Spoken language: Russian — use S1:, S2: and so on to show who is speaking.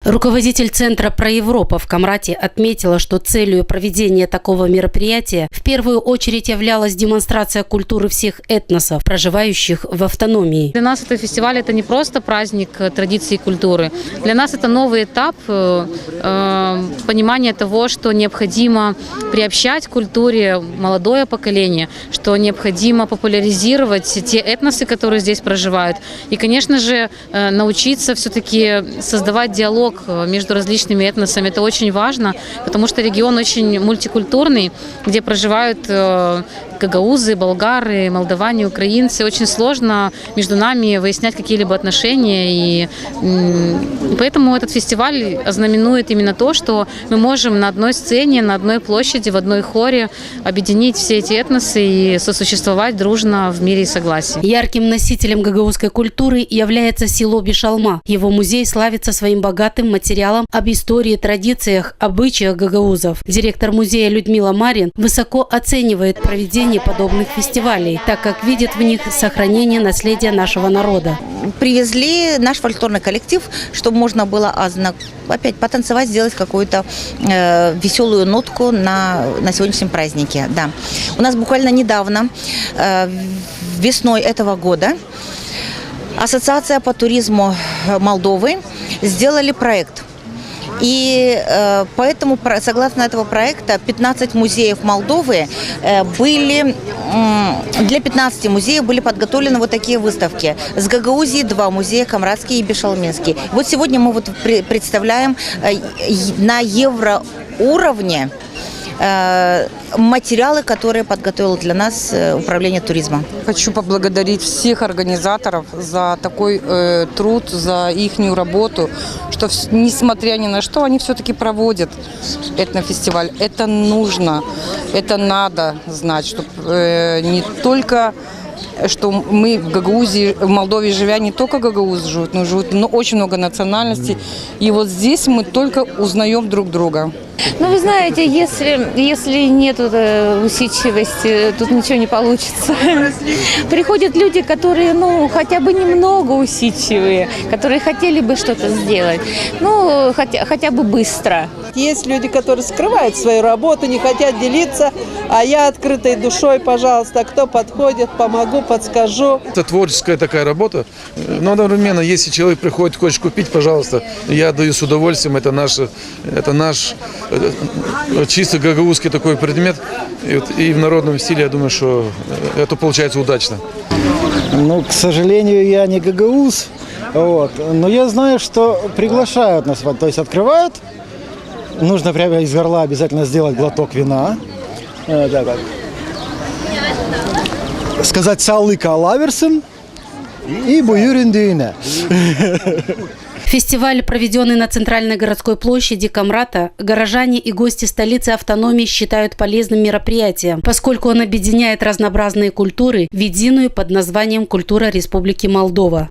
S1: Руководитель Центра «Проевропа» в Камрате отметила, что целью проведения такого мероприятия в первую очередь являлась демонстрация культуры всех этносов, проживающих в автономии.
S2: Для нас этот фестиваль – это не просто праздник традиций и культуры. Для нас это новый этап понимания того, что необходимо приобщать к культуре молодое поколение, что необходимо популяризировать те этносы, которые здесь проживают. И, конечно же, научиться все-таки создавать диалог между различными этносами. Это очень важно, потому что регион очень мультикультурный, где проживают гагаузы, болгары, молдаване, украинцы. Очень сложно между нами выяснять какие-либо отношения. И поэтому этот фестиваль ознаменует именно то, что мы можем на одной сцене, на одной площади, в одной хоре объединить все эти этносы и сосуществовать дружно в мире и согласии.
S1: Ярким носителем гагаузской культуры является село Бишалма. Его музей славится своим богатым материалом об истории, традициях, обычаях гагаузов. Директор музея Людмила Марин высоко оценивает проведение подобных фестивалей, так как видит в них сохранение наследия нашего народа.
S3: Привезли наш фольклорный коллектив, чтобы можно было опять потанцевать, сделать какую-то веселую нотку на сегодняшнем празднике. Да. У нас буквально недавно, весной этого года, Ассоциация по туризму Молдовы сделали проект. И поэтому, согласно этого проекта, 15 музеев Молдовы для 15 музеев были подготовлены вот такие выставки. С Гагаузии 2 музея, Камратский и Бишалминский. Вот сегодня мы представляем на евроуровне материалы, которые подготовило для нас Управление туризма.
S4: Хочу поблагодарить всех организаторов за такой труд, за их работу, что несмотря ни на что, они все-таки проводят этнофестиваль. Это нужно, это надо знать, чтобы не только что мы в Гагаузии, в Молдове живя, не только гагаузы живут, но живут очень много национальностей. И вот здесь мы только узнаем друг друга.
S5: Ну, вы знаете, если нет усидчивости, тут ничего не получится. Приходят люди, которые, хотя бы немного усидчивые, которые хотели бы что-то сделать, хотя бы быстро.
S6: Есть люди, которые скрывают свою работу, не хотят делиться, а я открытой душой, пожалуйста, кто подходит, помогу, подскажу.
S7: Это творческая такая работа, но одновременно, если человек приходит, хочет купить, пожалуйста, я даю с удовольствием, это наш чисто гагаузский такой предмет, и в народном стиле, я думаю, что это получается удачно.
S8: К сожалению, я не гагауз, но я знаю, что приглашают нас, то есть открывают. Нужно прямо из горла обязательно сделать глоток вина. Сказать «Салыка Лаверсен» и «Буюрин дюйне».
S1: Фестиваль, проведенный на центральной городской площади Камрата, горожане и гости столицы автономии считают полезным мероприятием, поскольку он объединяет разнообразные культуры в единую под названием «Культура Республики Молдова».